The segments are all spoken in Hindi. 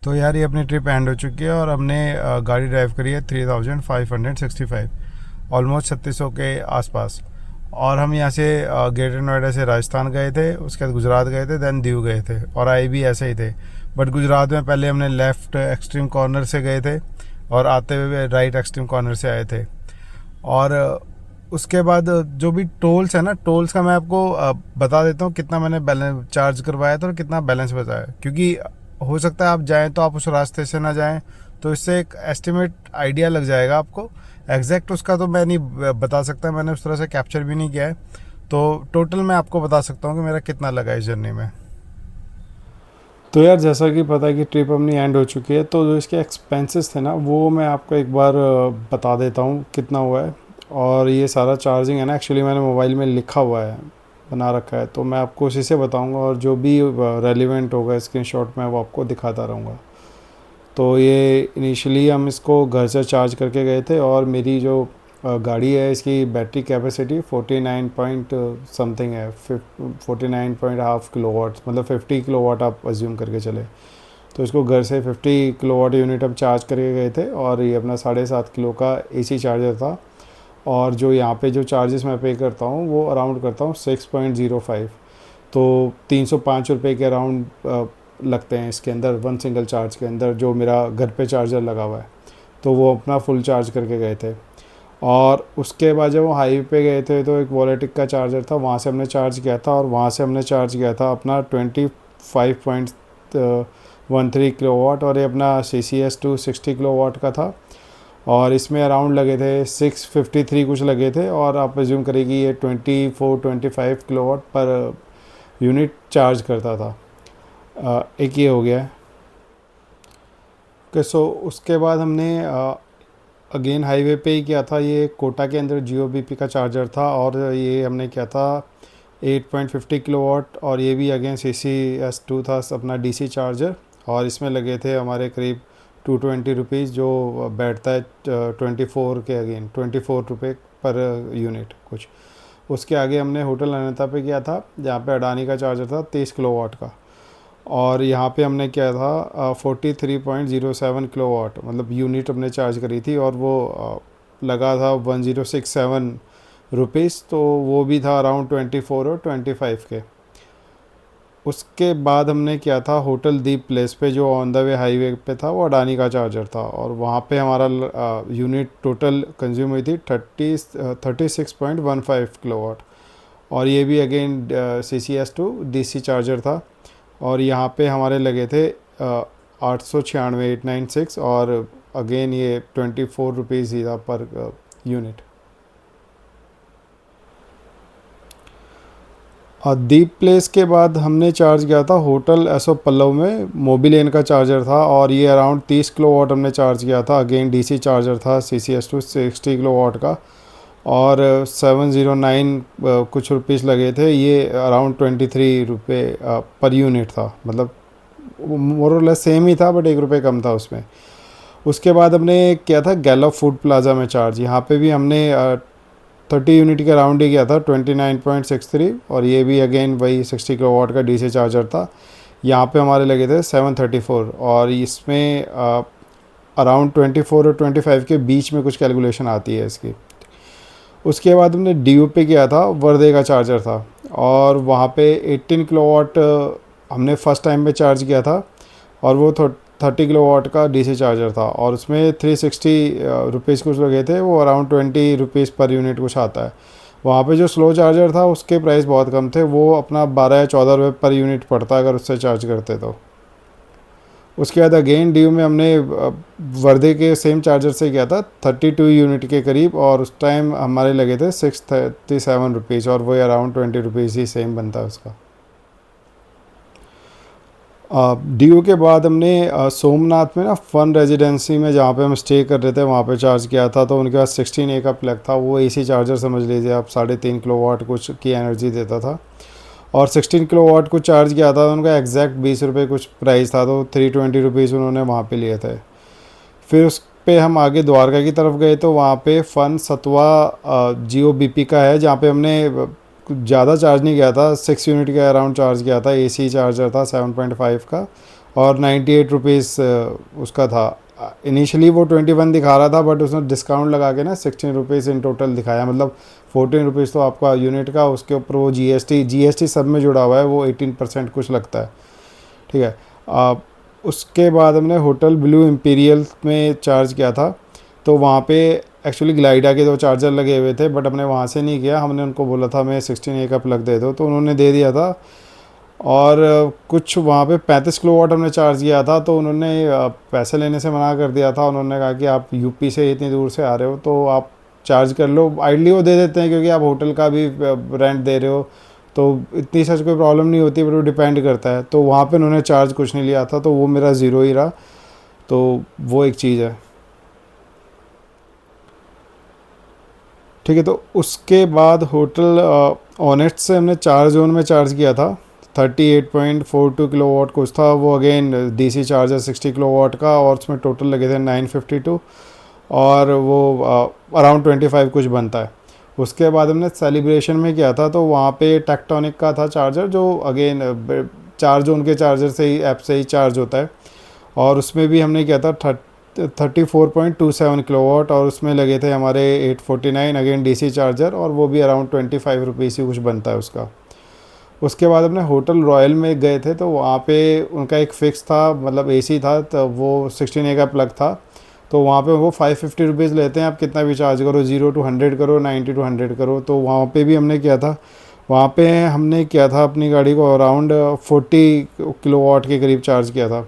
तो यार ये अपनी ट्रिप एंड हो चुकी है और हमने गाड़ी ड्राइव करी है 3565, ऑलमोस्ट 3600 के आसपास। और हम यहाँ से ग्रेटर नोएडा से राजस्थान गए थे, उसके बाद गुजरात गए थे, देन दीव गए थे, और आए भी ऐसे ही थे। बट गुजरात में पहले हमने लेफ़्ट एक्सट्रीम कॉर्नर से गए थे और आते हुए राइट एक्सट्रीम कॉर्नर से आए थे। और उसके बाद जो भी टोल्स है ना, टोल्स का मैं आपको बता देता हूँ कितना मैंने बैलेंस चार्ज करवाया था और कितना बैलेंस बचाया, क्योंकि हो सकता है आप जाएं तो आप उस रास्ते से ना जाएं, तो इससे एक एस्टिमेट आइडिया लग जाएगा आपको। एग्जैक्ट उसका तो मैं नहीं बता सकता, मैंने उस तरह से कैप्चर भी नहीं किया है। तो टोटल मैं आपको बता सकता हूँ कि मेरा कितना लगा इस जर्नी में। तो यार जैसा कि पता है कि ट्रिप अपनी एंड हो चुकी है, तो जो इसके एक्सपेंसेस थे ना वो मैं आपको एक बार बता देता हूँ कितना हुआ है। और ये सारा चार्जिंग है ना, एक्चुअली मैंने मोबाइल में लिखा हुआ है, बना रखा है, तो मैं आपको उसी से बताऊँगा और जो भी रेलिवेंट होगा स्क्रीनशॉट में वो आपको दिखाता रहूँगा। तो ये इनिशियली हम इसको घर से चार्ज करके गए थे, और मेरी जो गाड़ी है इसकी बैटरी कैपेसिटी 49 पॉइंट समथिंग है, 49 पॉइंट हाफ किलो वाट, मतलब 50 किलो वाट आप अज्यूम करके चले। तो इसको घर से 50 किलो वाट यूनिट हम चार्ज करके गए थे, और ये अपना 7.5 किलो का एसी चार्जर था। और जो यहाँ पे जो चार्जेस मैं पे करता हूँ वो अराउंड करता हूँ 6.05। तो 305 रुपये के अराउंड लगते हैं इसके अंदर, वन सिंगल चार्ज के अंदर, जो मेरा घर पे चार्जर लगा हुआ है। तो वो अपना फुल चार्ज करके गए थे। और उसके बाद जब वो हाईवे पे गए थे तो एक वॉलेटिक का चार्जर था, वहाँ से हमने चार्ज किया था, और वहाँ से हमने चार्ज किया था अपना 25.13 किलो वाट, और ये अपना CCS2 60 किलो वाट का था। और इसमें अराउंड लगे थे 653 कुछ लगे थे, और आप एज्यूम करें कि ये 24-25 kilo watt per unit charge करता था। एक ये हो गया है कि सो उसके बाद हमने अगेन हाईवे पे ही किया था, ये कोटा के अंदर GOBP का चार्जर था, और ये हमने किया था 8.50 किलो वाट, और ये भी अगेन CCS2 था अपना DC चार्जर। और इसमें लगे थे हमारे करीब 220 रुपीज़, जो बैठता है 24 के, अगेन 24 रुपये पर यूनिट कुछ। उसके आगे हमने होटल अनंता पे किया था, जहाँ पे अडानी का चार्जर था 30 किलो वाट का। और यहाँ पे हमने किया था 43.07 किलो वाट, मतलब यूनिट हमने चार्ज करी थी, और वो लगा था 1067 रुपीज़, तो वो भी था अराउंड 24 और 25 के। उसके बाद हमने किया था होटल दीप प्लेस पे, जो ऑन द वे हाईवे पे था, वो अडानी का चार्जर था, और वहाँ पे हमारा यूनिट टोटल कंज्यूम हुई थी 36.15 किलो वाट। और ये भी अगेन CCS2 DC चार्जर था, और यहाँ पे हमारे लगे थे 896, 896, और अगेन ये 24 रुपीज़ ही था पर यूनिट। और दीप प्लेस के बाद हमने चार्ज किया था होटल एसो पल्लव में, मोबिलेन का चार्जर था, और ये अराउंड 30 किलो वाट हमने चार्ज किया था, अगेन DC चार्जर था CCS2 60 किलो वाट का। और 709 कुछ रुपीस लगे थे, ये अराउंड 23 रुपये पर यूनिट था, मतलब मोर और लेस सेम ही था, बट 1 रुपये कम था उसमें। उसके बाद हमने किया था गैलप फूड प्लाजा में चार्ज, यहाँ पे भी हमने 30 यूनिट के अराउंड ही किया था 29.63, और ये भी अगेन वही 60 किलो वाट का DC चार्जर था। यहाँ पे हमारे लगे थे 734, और इसमें अराउंड 24 और 25 के बीच में कुछ कैलकुलेशन आती है इसकी। उसके बाद हमने DU पे किया था, वर्दे का चार्जर था, और वहाँ पे 18 किलो वाट हमने फ़र्स्ट टाइम पे चार्ज किया था, और वो 30 किलो वाट का DC चार्जर था, और उसमें 360 रुपीज़ कुछ लगे थे, वो अराउंड 20 रुपीज़ पर यूनिट कुछ आता है। वहाँ पे जो स्लो चार्जर था उसके प्राइस बहुत कम थे, वो अपना 12 या 14 रुपये पर यूनिट पड़ता अगर उससे चार्ज करते तो। उसके बाद अगेन DU में हमने वर्दे के सेम चार्जर से किया था 32 यूनिट के करीब, और उस टाइम हमारे लगे थे 637 रुपीज़, और वही अराउंड 20 रुपीज़ ही सेम बनता है उसका। DU के बाद हमने सोमनाथ में ना फन रेजिडेंसी में, जहाँ पे हम स्टे कर रहे थे, वहाँ पे चार्ज किया था। तो उनके पास 16A का प्लग था, वो AC चार्जर समझ लीजिए आप, 3.5 किलो वाट कुछ की एनर्जी देता था, और 16 किलो वाट को चार्ज किया था। उनका एग्जैक्ट 20 रुपये कुछ प्राइस था, तो 320 रुपीज़ उन्होंने वहाँ पे लिए थे। फिर उस पे हम आगे द्वारका की तरफ गए, तो वहाँ पे फन सतवा GOBP का है, जहाँ पे हमने ज़्यादा चार्ज नहीं किया था, 6 यूनिट के अराउंड चार्ज किया था, AC चार्जर था 7.5 का, और 98 रुपीज़ उसका था। इनिशियली वो 21 दिखा रहा था, बट उसने डिस्काउंट लगा के ना 16 रुपीज़ इन टोटल दिखाया, मतलब 14 रुपीज़ तो आपका यूनिट का, उसके ऊपर वो जीएसटी सब में जुड़ा हुआ है, वो 18% कुछ लगता है। ठीक है। उसके बाद हमने होटल ब्लू इम्पीरियल में चार्ज किया था। तो वहाँ पे एक्चुअली ग्लाइडा के 2 चार्जर लगे हुए थे, बट हमने वहाँ से नहीं किया। हमने उनको बोला था मैं 16A का प्लग दे दो, तो उन्होंने दे दिया था। और कुछ वहाँ पे 35 किलोवाट हमने चार्ज किया था, तो उन्होंने पैसे लेने से मना कर दिया था। उन्होंने कहा कि आप यूपी से इतनी दूर से आ रहे हो तो आप चार्ज कर लो। आइडली वो दे देते हैं क्योंकि आप होटल का भी रेंट दे रहे हो, तो इतनी सच कोई प्रॉब्लम नहीं होती, बट वो डिपेंड करता है। तो वहाँ पे उन्होंने चार्ज कुछ नहीं लिया था, तो वो मेरा ज़ीरो ही रहा। तो वो एक चीज़ है। ठीक है। तो उसके बाद होटल ऑनेस्ट से हमने 4 जोन में चार्ज किया था। 38.42 किलोवाट कुछ था वो, अगेन डीसी चार्जर 60 किलोवाट का, और उसमें टोटल लगे थे 952, और वो अराउंड 25 कुछ बनता है। उसके बाद हमने सेलिब्रेशन में किया था, तो वहाँ पे टेक्टोनिक का था चार्जर, जो अगेन 4 जोन के चार्जर से ही, ऐप से ही चार्ज होता है। और उसमें भी हमने किया था 34.27 किलोवाट, और उसमें लगे थे हमारे 849 अगेन डीसी चार्जर, और वो भी अराउंड 25 रुपीज़ ही कुछ बनता है उसका। उसके बाद अपने होटल रॉयल में गए थे, तो वहाँ पे उनका एक फ़िक्स था, मतलब एसी था, तो वो 16A का प्लग था। तो वहाँ पे वो 550 रुपीज़ लेते हैं, आप कितना भी चार्ज करो, 0 to 100 करो, 90 to 100 करो। तो वहाँ पे भी हमने किया था। वहाँ पे हमने किया था अपनी गाड़ी को अराउंड 40 किलोवाट के करीब चार्ज किया था।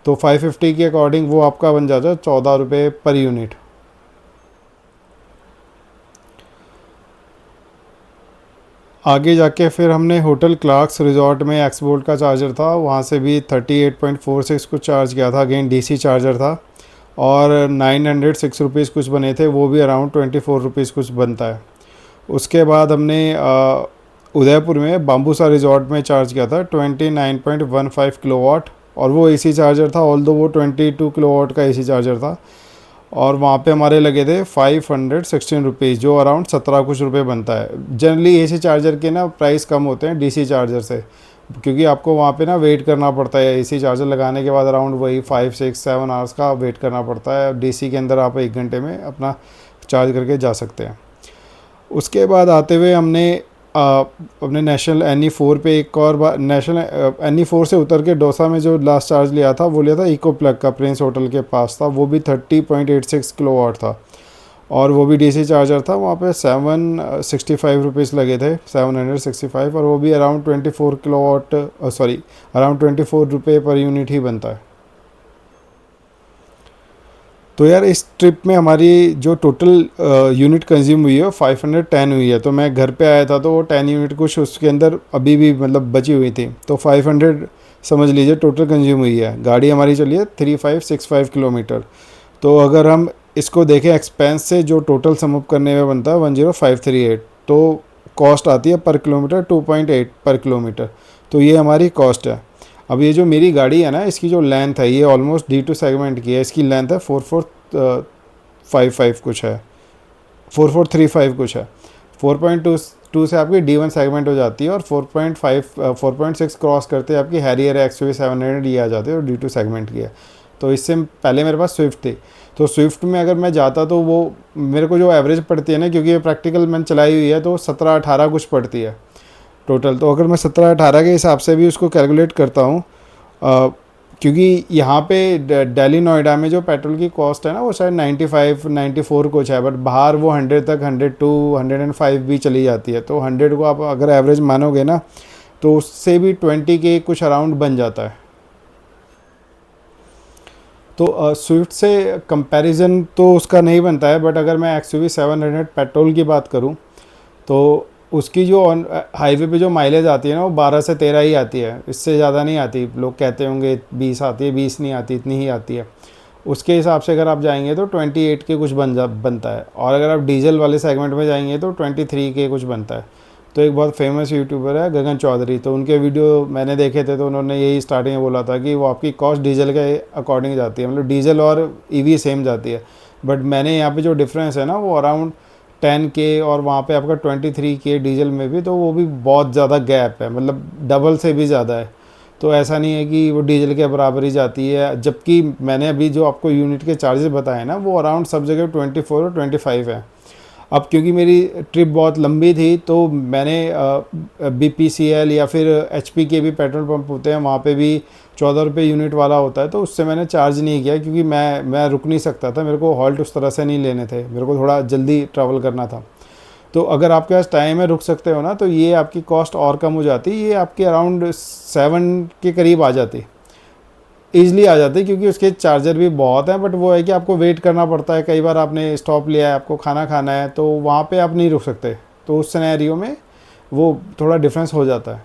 तो 550 के अकॉर्डिंग वो आपका बन जाता है 14 रुपये पर यूनिट। आगे जाके फिर हमने होटल क्लार्क्स रिजॉर्ट में एक्सबोल्ट का चार्जर था, वहाँ से भी 38.46 कुछ चार्ज किया था, अगेन डीसी चार्जर था, और 906 रुपीज़ कुछ बने थे, वो भी अराउंड 24 रुपीज़ कुछ बनता है। उसके बाद हमने उदयपुर में बाम्बूसा रिजॉर्ट में चार्ज किया था 29.15 किलोवाट, और वो एसी चार्जर था, ऑल्दो वो 22 किलोवाट का एसी चार्जर था। और वहाँ पे हमारे लगे थे 516 रुपीज़, जो अराउंड 17 कुछ रुपये बनता है। जनरली एसी चार्जर के ना प्राइस कम होते हैं डीसी चार्जर से, क्योंकि आपको वहाँ पे ना वेट करना पड़ता है। एसी चार्जर लगाने के बाद अराउंड वही 5 6 7 आवर्स का वेट करना पड़ता है। डीसी के अंदर आप 1 घंटे में अपना चार्ज करके जा सकते हैं। उसके बाद आते हुए हमने अपने नेशनल NE4 पे एक और बार, नेशनल NE4 से उतर के डोसा में जो लास्ट चार्ज लिया था, वो लिया था इको प्लग का, प्रिंस होटल के पास था। वो भी 30.86 किलोवाट था, और वो भी डीसी चार्जर था। वहाँ पे 765 रुपीज़ लगे थे, 765, और वो भी अराउंड 24 किलोवाट, सॉरी अराउंड 24 रुपये पर यूनिट ही बनता है। तो यार इस ट्रिप में हमारी जो टोटल यूनिट कंज्यूम हुई है 510 हुई है। तो मैं घर पे आया था, तो वो 10 यूनिट कुछ उसके अंदर अभी भी मतलब बची हुई थी, तो 500 समझ लीजिए टोटल कंज्यूम हुई है। गाड़ी हमारी चली है 3565 किलोमीटर। तो अगर हम इसको देखें एक्सपेंस से, जो टोटल समअप करने में बनता है 10538, तो कॉस्ट आती है पर किलोमीटर 2.8 पर किलोमीटर। तो ये हमारी कॉस्ट है। अब ये जो मेरी गाड़ी है ना, इसकी जो लेंथ है, ये ऑलमोस्ट D2 सेगमेंट की है। इसकी लेंथ है 4455 कुछ है, 4435 कुछ है। 4.2 से आपकी D1 सेगमेंट हो जाती है, और 4.6 क्रॉस करते हैं आपकी हैरियर XUV 700 ये आ जाती है, और D2 सेगमेंट की है। तो इससे पहले मेरे पास स्विफ्ट थी, तो स्विफ्ट में अगर मैं जाता तो वो मेरे को जो एवरेज पड़ती है ना, क्योंकि ये प्रैक्टिकल मैंने चलाई हुई है, तो 17-18 कुछ पड़ती है टोटल। तो अगर मैं 17-18 के हिसाब से भी उसको कैलकुलेट करता हूँ, क्योंकि यहाँ पे दिल्ली नोएडा में जो पेट्रोल की कॉस्ट है ना, वो शायद 95-94 कुछ है, बट बाहर वो 100 तक, 102 105 भी चली जाती है। तो 100 को आप अगर एवरेज मानोगे ना, तो उससे भी 20 के कुछ अराउंड बन जाता है। तो स्विफ्ट से कंपैरिजन तो उसका नहीं बनता है, बट अगर मैं XUV 700 पेट्रोल की बात करूँ, तो उसकी जो हाईवे पे जो माइलेज आती है ना, वो 12 से 13 ही आती है, इससे ज़्यादा नहीं आती। लोग कहते होंगे 20 आती है, 20 नहीं आती, इतनी ही आती है। उसके हिसाब से अगर आप जाएंगे तो 28 के कुछ बनता है, और अगर आप डीजल वाले सेगमेंट में जाएंगे तो 23 के कुछ बनता है। तो एक बहुत फेमस यूट्यूबर है गगन चौधरी, तो उनके वीडियो मैंने देखे थे, तो उन्होंने यही स्टार्टिंग में बोला था कि वो आपकी कॉस्ट डीजल के अकॉर्डिंग जाती है, मतलब डीजल और EV सेम जाती है। बट मैंने यहाँ पे जो डिफरेंस है ना, वो अराउंड 10K, और वहाँ पे आपका 23K डीजल में भी, तो वो भी बहुत ज़्यादा गैप है, मतलब डबल से भी ज़्यादा है। तो ऐसा नहीं है कि वो डीजल के बराबर ही जाती है, जबकि मैंने अभी जो आपको यूनिट के चार्जेस बताए ना वो अराउंड सब जगह 24 और 25 है। अब क्योंकि मेरी ट्रिप बहुत लंबी थी तो मैंने BPCL या फिर HP के भी पेट्रोल पंप होते हैं, वहाँ पे भी 14 रुपये यूनिट वाला होता है, तो उससे मैंने चार्ज नहीं किया क्योंकि मैं रुक नहीं सकता था, मेरे को हॉल्ट उस तरह से नहीं लेने थे, मेरे को थोड़ा जल्दी ट्रैवल करना था। तो अगर आपके पास टाइम है, रुक सकते हो ना, तो ये आपकी कॉस्ट और कम हो जाती, ये आपके अराउंड 7 के करीब आ जाती, ईज़िली आ जाती, क्योंकि उसके चार्जर भी बहुत हैं। बट वो है कि आपको वेट करना पड़ता है, कई बार आपने स्टॉप लिया है, आपको खाना खाना है, तो वहाँ पे आप नहीं रुक सकते, तो उस सिनेरियो में वो थोड़ा डिफरेंस हो जाता है।